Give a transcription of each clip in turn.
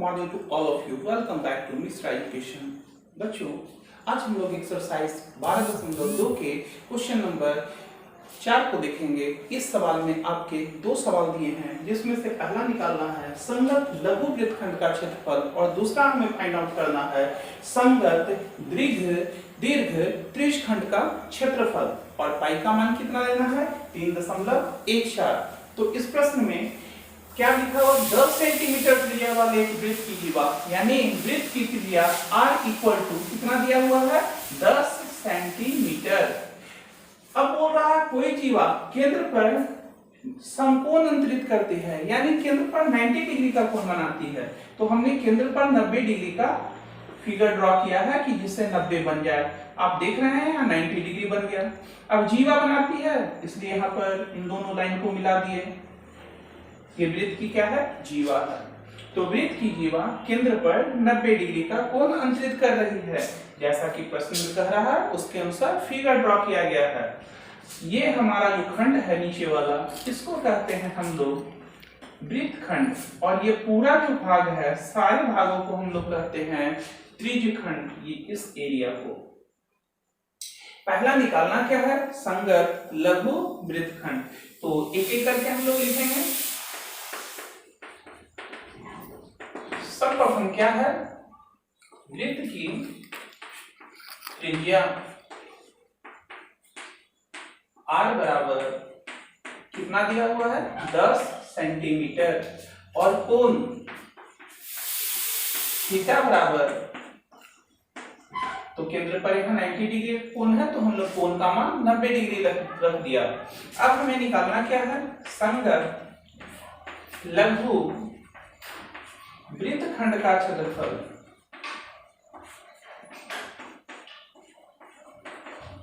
Morning to all of you. Welcome back to mister education. बच्चों, आज हम लोग एक्सरसाइज 12.2 के क्वेश्चन नंबर 4 को देखेंगे। इस सवाल में आपके दो सवाल दिए हैं, जिसमें से पहला निकालना है संगत लघु वृत्तखंड का क्षेत्रफल और दूसरा हमें फाइंड आउट करना है संगत दीर्घ त्रिज्यखंड का क्षेत्रफल और पाई का मान कितना लेना है 3.14। तो इस प्रश्न में क्या लिखा हुआ 10 सेंटीमीटर त्रिज्या वाले एक वृत्त की जीवा, यानी वृत्त की त्रिज्या r इक्वल टू कितना दिया हुआ है 10 सेंटीमीटर। अब बोल रहा है कोई जीवा केंद्र पर समकोण अंतरित करती है, यानी केंद्र पर 90 डिग्री का कोण बनाती है। तो हमने केंद्र पर 90 डिग्री का फिगर ड्रॉ किया है कि जिससे 90 बन जाए। आप देख रहे हैं यहाँ 90 डिग्री बन गया। अब जीवा बनाती है, इसलिए यहाँ पर इन दोनों लाइन को मिला दिए। ये वृत्त की क्या है जीवा है। तो वृत्त की जीवा केंद्र पर 90 डिग्री का कोण अंतरित कर रही है, जैसा कि प्रश्न में कह रहा है उसके अनुसार फिगर ड्रॉ किया गया है। ये हमारा जो खंड है नीचे वाला, इसको कहते हैं हम लोग वृत्तखंड, और ये पूरा जो भाग है सारे भागों को हम लोग कहते हैं त्रिज्यखंड। ये इस एरिया को पहला निकालना क्या है संगत लघु वृत्तखंड। तो एक एक करके हम लोग लिखेंगे। सर्वप्रथम क्या है वृत्त की त्रिज्या r बराबर कितना दिया हुआ है 10 सेंटीमीटर और कोण थीटा बराबर, तो केंद्र पर यहाँ 90 डिग्री कोण है तो हम लोग कोण का मान 90 डिग्री रख दिया। अब हमें निकालना क्या है संगत लघु वृत्तखंड का क्षेत्रफल।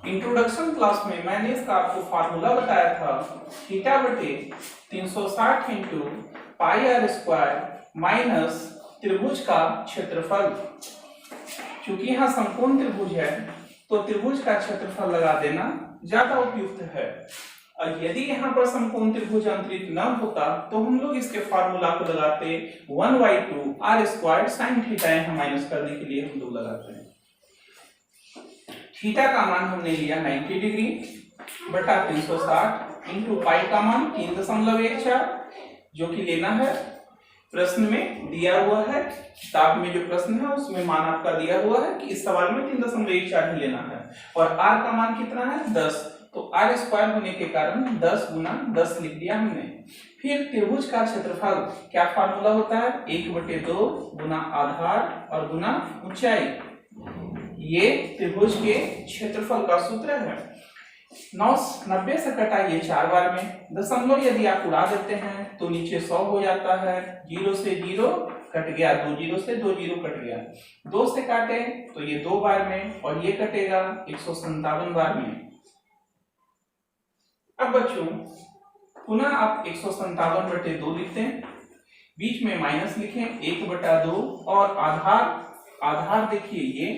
इंट्रोडक्शन क्लास में मैंने इसका आपको फार्मूला बताया था थीटा बटे 360 into pi r square minus त्रिभुज का क्षेत्रफल। क्योंकि यहाँ समकोण त्रिभुज है तो त्रिभुज का क्षेत्रफल लगा देना ज्यादा उपयुक्त है। और यदि यहाँ पर समकोण त्रिभुज अंतरित न होता तो हम लोग इसके फार्मूला को लगाते 1/2 r स्क्वायर साइन थीटा, यहाँ माइनस करने के लिए हम लोग लगाते हैं। थीटा का मान हमने लिया 90 डिग्री बटा 360 इंटू पाई का मान 3.14, जो कि लेना है प्रश्न में दिया हुआ है। किताब में जो प्रश्न है उसमें मान आपका दिया हुआ है कि इस सवाल में 3.14 ही लेना है। और r का मान कितना है 10, तो r स्क्वायर होने के कारण 10 गुना 10 लिख दिया हमने। फिर त्रिभुज का क्षेत्रफल क्या फार्मूला होता है 1/2 गुना आधार और गुना ऊंचाई। ये त्रिभुज के क्षेत्रफल का सूत्र है। 90 से कटाइए 4 बार में, दशमलव यदि आप उड़ा देते हैं तो नीचे 100 हो जाता है। 0 से 0 कट गया, 2 0 से 2 0 कट गया। 2 से काटे तो ये 2 बार में और ये कटेगा 157 बार में। अब बच्चों पुनः आप 157/2 लिखते हैं, बीच में माइनस लिखें 1/2 और आधार देखिए ये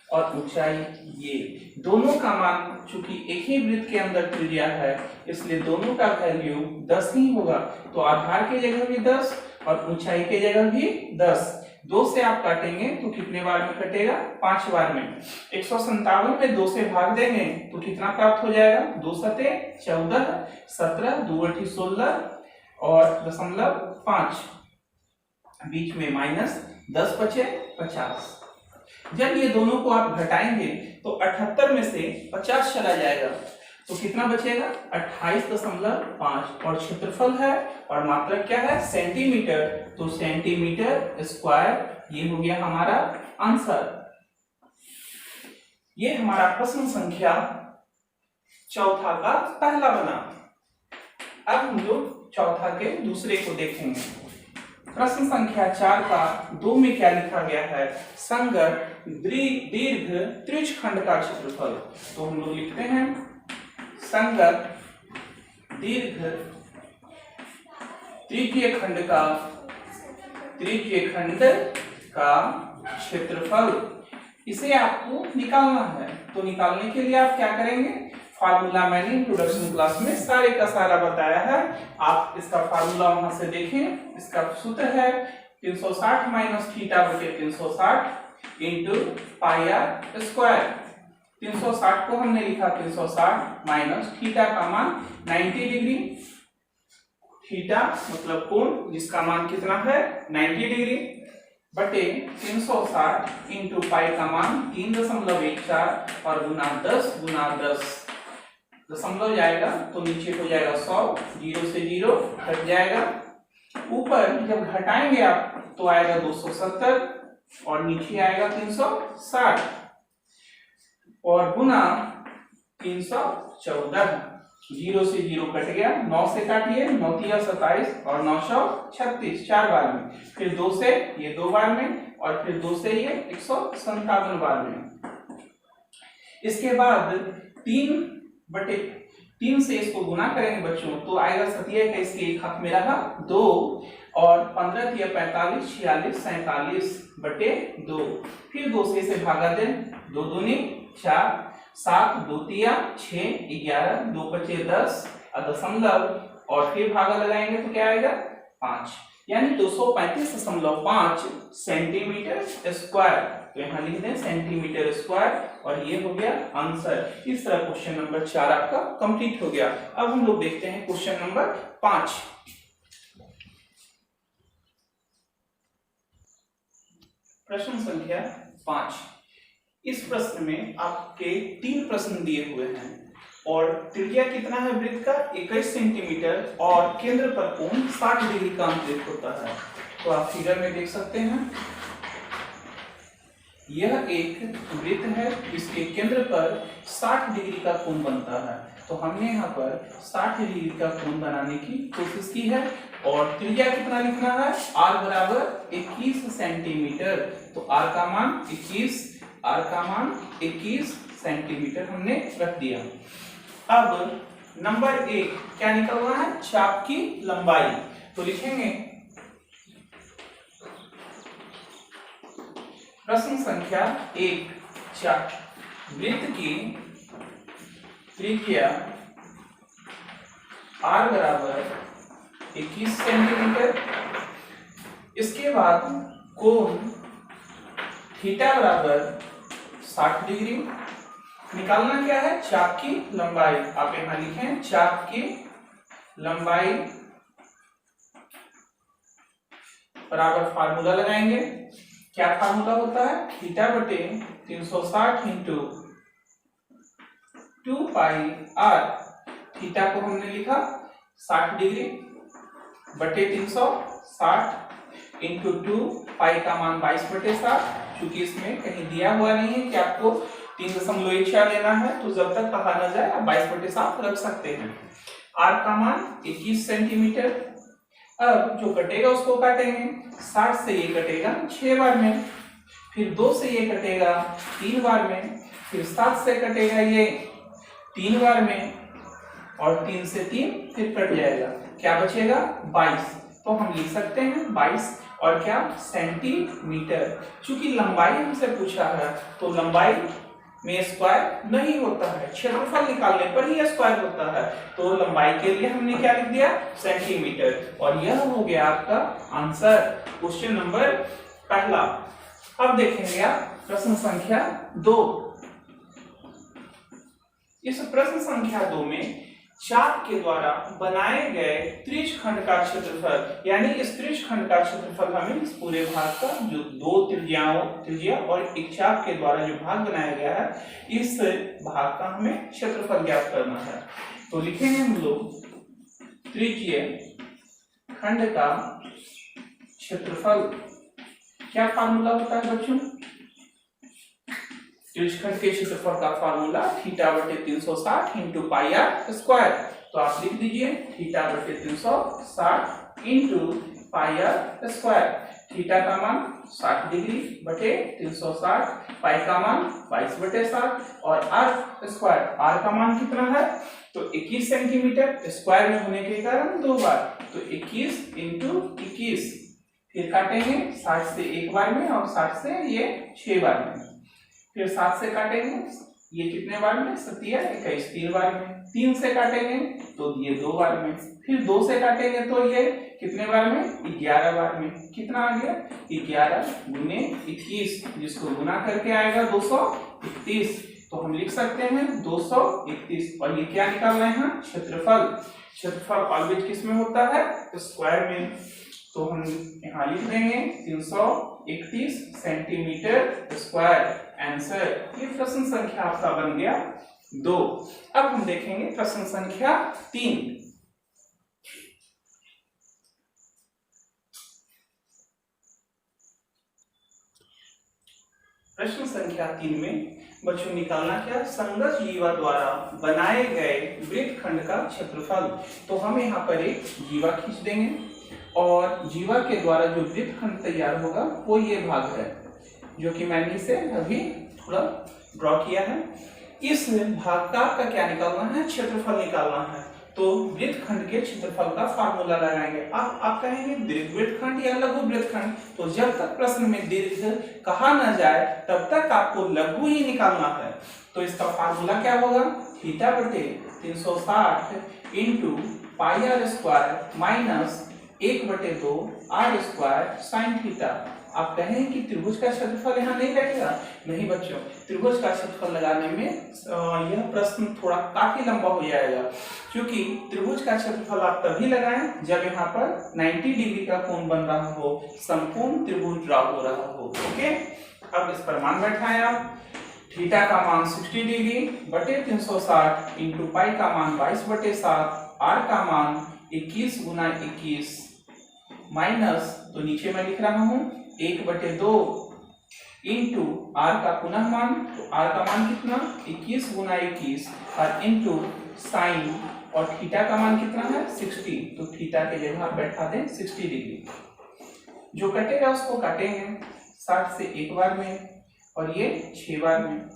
और ऊंचाई ये। दोनों का मान चूंकि एक ही वृत्त के अंदर त्रिज्या है इसलिए दोनों का वैल्यू 10 ही होगा। तो आधार की जगह भी 10 और ऊंचाई की जगह भी 10। 2 से आप काटेंगे तो कितने बार में कटेगा 5 बार में। 157 में 2 से भाग देंगे तो कितना प्राप्त हो जाएगा 2 सते 14, 17 2 8 16 और 0.5, बीच में माइनस 10 बचे 50। जब ये दोनों को आप घटाएंगे तो 78 में से 50 चला जाएगा तो कितना बचेगा 28.5। और क्षेत्रफल है और मात्रक क्या है सेंटीमीटर, तो सेंटीमीटर स्क्वायर ये हो गया हमारा आंसर। ये हमारा प्रश्न संख्या 4 का पहला बना। अब हम लोग चौथा के दूसरे को देखेंगे। प्रश्न संख्या 4 का 2 में क्या लिखा गया है संगत दीर्घ त्रिज्यखंड का क्षेत्रफल। तो हम लोग लिखते हैं संगत दीर्घ त्रिज्यखंड का क्षेत्रफल। इसे आपको निकालना है, तो निकालने के लिए आप क्या करेंगे फार्मूला मैंने इंट्रोडक्शन क्लास में सारे का सारा बताया है। आप इसका फार्मूला वहां से देखें। इसका सूत्र है 360 माइनस थीटा बटे 360 इंटू पाई आर स्क्वायर। 360 को हमने लिखा 360 माइनस थीटा का मान 90 डिग्री, थीटा मतलब कोण जिसका मान कितना है 90 डिग्री, बटे 360 इंटू पाई का मान 3.14 और गुना 10 दशमलव जाएगा तो नीचे हो जाएगा 100, 0 से 0 हट जाएगा, ऊपर जब घटाएंगे आप तो आएगा 270 और नीचे आएगा 360 और गुना 314, 0 से 0 कट गया, 9 से काटिए, 9 तिया 27 और 9 सौ 36 4 बार में, फिर 2 से ये 2 बार में और फिर 2 से ये 157 बार में। इसके बाद 3 से इसको गुना करेंगे बच्चों तो आएगा 27 के एक हाथ में रहा 2 और 15 तिया 45 46 47 बटे 2, फिर 2 से इसे भागा दें, 2 दूनी 4, 7 2 तिया 6 11 2 पचे 10 दशमलव और फिर भागा लगाएंगे तो क्या आएगा 5, यानी 235.5 सेंटीमीटर स्क्वायर। तो यहाँ लिख दें सेंटीमीटर स्क्वायर और ये हो गया आंसर। इस तरह क्वेश्चन नंबर 4 आपका कंप्लीट हो गया। अब हम लोग देखते हैं क्वेश्चन नंबर 5। प्रश्न संख्या 5। इस प्रश्न में आपके 3 प्रश्न दिए हुए हैं और त्रिज्या कितना है वृत्त का 21 सेंटीमीटर और केंद्र पर कोण 60 डिग्री का अंतरित होता है। तो आप फिगर में देख सकते हैं यह एक वृत्त है, इसके केंद्र पर 60 डिग्री का कोण बनता है। तो हमने यहाँ पर 60 डिग्री का कोण बनाने की कोशिश की है और त्रिज्या कितना लिखना है r बराबर 21 सेंटीमीटर। तो r का मान 21 सेंटीमीटर हमने रख दिया। अब नंबर 1 क्या निकलना है चाप की लंबाई। तो लिखेंगे प्रश्न संख्या 1 चाप वृत्त की त्रिज्या r बराबर 21 सेंटीमीटर, इसके बाद कोण थीटा बराबर 60 डिग्री। निकालना क्या है चाप की लंबाई। आप यहां लिखें चाप की लंबाई बराबर फार्मूला लगाएंगे। क्या फार्मूला होता है थीटा बटे 360 इंटू 2 पाई आर। थीटा को हमने लिखा 60 डिग्री बटे 360 इंटू 2 पाई का मान 22 बटे 7। चूंकि इसमें कहीं दिया हुआ नहीं है कि आपको 3.14 लेना है तो जब तक कहा ना जाए आप 22 बटे 7 रख सकते हैं। आर का मान 21 सेंटीमीटर। अब जो कटेगा उसको काटेंगे। 60 से ये कटेगा 6 बार में, फिर 2 से ये कटेगा 3 बार में, फिर 7 से कटेगा ये 3 बार में और 3 से 3 फिर कट जाएगा। क्या बचेगा 22। तो हम लिख सकते हैं 22 और क्या सेंटीमीटर। चूंकि लंबाई हमसे पूछा है तो लंबाई में स्क्वायर नहीं होता है, क्षेत्रफल निकालने पर ही स्क्वायर होता है। तो लंबाई के लिए हमने क्या लिख दिया सेंटीमीटर और यह हो गया आपका आंसर क्वेश्चन नंबर पहला। अब देखेंगे आप प्रश्न संख्या 2। इस प्रश्न संख्या 2 में चाप के द्वारा बनाए गए त्रिज्यखंड का क्षेत्रफल, यानी इस त्रिज्यखंड का क्षेत्रफल हमें इस पूरे भाग का जो 2 त्रिज्या और एक चाप के द्वारा जो भाग बनाया गया है इस भाग का हमें क्षेत्रफल ज्ञात करना है। तो लिखेंगे हम लोग त्रिज्य खंड का क्षेत्रफल। क्या फार्मूला होता है बच्चों त्रिज्यखंड के क्षेत्रफल का फार्मूला थीटा बटे 360 इंटू पाई आर स्क्वायर। तो आप लिख दीजिए थीटा बटे 360 into pi r square. Theta का मान 60 डिग्री बटे 360, पाई का मान 22 बटे 7 और आर स्क्वायर। आर का मान कितना है तो 21 सेंटीमीटर, स्क्वायर में होने के कारण 2 बार तो 21 इंटू 21, फिर काटेंगे 60 से 1 बार में और 60 से ये 6 बार में, फिर 7 से काटेंगे ये कितने बार में 7 21 3 बार में, 3 से काटेंगे तो ये 2 बार में, फिर 2 से काटेंगे तो ये कितने बार में? 11 बार में। कितना आ गया? 11 गुने 21, जिसको गुना करके आएगा 231। तो हम लिख सकते हैं 231। और ये क्या निकालना है? क्षेत्रफल। क्षेत्रफल ऑलवेज किस में होता है? स्क्वायर में। तो हम यहाँ लिख देंगे 331 सेंटीमीटर स्क्वायर। आंसर। ये प्रश्न संख्या आपका बन गया 2। अब हम देखेंगे प्रश्न संख्या 3। प्रश्न संख्या 3 में बच्चों निकालना क्या? संगत जीवा द्वारा बनाए गए वृत्तखंड का क्षेत्रफल। तो हम यहाँ पर एक जीवा खींच देंगे और जीवा के द्वारा जो वृत्तखंड तैयार होगा वो ये भाग है, जो कि मैंने इसे अभी थोड़ा ड्रॉ किया है। इस भाग का आपका क्या निकालना है? क्षेत्रफल निकालना है। तो वृत्तखंड के क्षेत्रफल का फार्मूला लगाएंगे। आप कहेंगे दीर्घ वृत्तखंड या लघु वृत्तखंड, तो जब तक प्रश्न में दीर्घ कहा न जाए तब तक आपको लघु ही निकालना है। तो इसका फार्मूला क्या होगा? थीटा बटे 360 into pi r square minus 1/2 r square sine theta. आप कहें कि त्रिभुज का क्षेत्रफल यहाँ नहीं लगेगा? नहीं बच्चों, त्रिभुज का क्षेत्रफल लगाने में यह प्रश्न थोड़ा काफी लंबा हो जाएगा, क्योंकि त्रिभुज का क्षेत्रफल आप तभी लगाएं जब यहाँ पर 90 डिग्री का कोण बन रहा हो, संपूर्ण त्रिभुज ड्रा हो रहा हो। ओके, अब इस पर मान बैठाएं आप। थीटा का मान 60 डिग्री बटे 360 इंटू पाई का मान 22/7, आर का मान 21 गुना 21 माइनस, तो नीचे मैं लिख रहा हूं 1/2 इंटू आर का पुनः मान, तो आर का मान कितना? 21 गुना 21 और इंटू साइन, और थीटा का मान कितना है? 60। तो थीटा के जगह आप बैठा दें 60 डिग्री। जो कटेगा उसको काटेंगे 60 से 1 बार में और ये 6 बार में।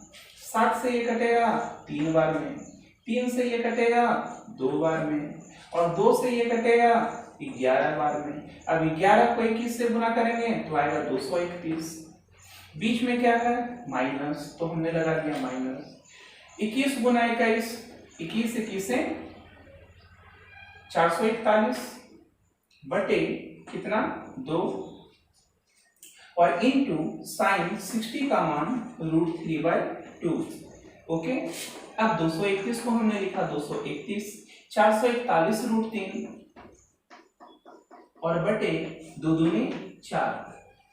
60 से ये कटेगा 3 बार में, 3 से ये कटेगा 2 बार में और 2 से ये कटेगा 11 बार में। अब 11 को 21 से गुना करेंगे तो आएगा 231। बीच में क्या है? माइनस, तो हमने लगा दिया माइनस। 21 गुना 21, 21 से 441 बटे कितना? 2 और इंटू साइन 60 का मान √3/2। ओके, अब 231 को हमने लिखा 231, 441 √3 और बटे 2 दूनी 4।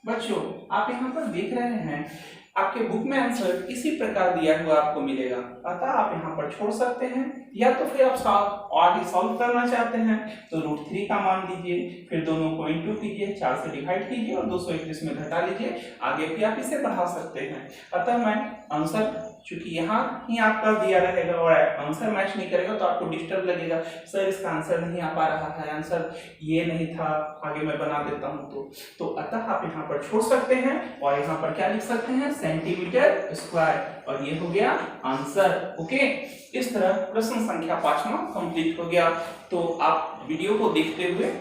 बच्चों आप यहाँ पर देख रहे हैं आपके बुक में आंसर इसी प्रकार दिया हुआ आपको मिलेगा, अतः आप यहाँ पर छोड़ सकते हैं, या तो फिर आप आगे सॉल्व करना चाहते हैं तो √3 का मान लीजिए, फिर दोनों को इंटू कीजिए, 4 से डिवाइड कीजिए और 231 में घटा लीजिए। आगे भी आप इसे बढ़ा सकते हैं। अतः मैं आंसर, चूंकि यहाँ ही आपका दिया रहेगा और आंसर मैच नहीं करेगा तो आपको डिस्टर्ब लगेगा, सर इसका आंसर नहीं आ पा रहा है, आंसर ये नहीं था, आगे मैं बना देता हूँ। तो अतः आप यहाँ पर छोड़ सकते हैं और यहाँ पर क्या लिख सकते हैं? सेंटीमीटर स्क्वायर, और ये हो गया आंसर। ओके, इस तरह प्रश्न संख्या 5वां कंप्लीट हो गया। तो आप वीडियो को देखते हुए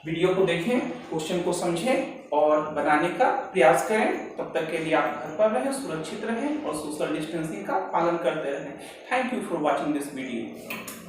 वीडियो को देखें, क्वेश्चन को समझें और बनाने का प्रयास करें। तब तक के लिए आप घर पर रहें, सुरक्षित रहें और सोशल डिस्टेंसिंग का पालन करते रहें। Thank you for watching this video.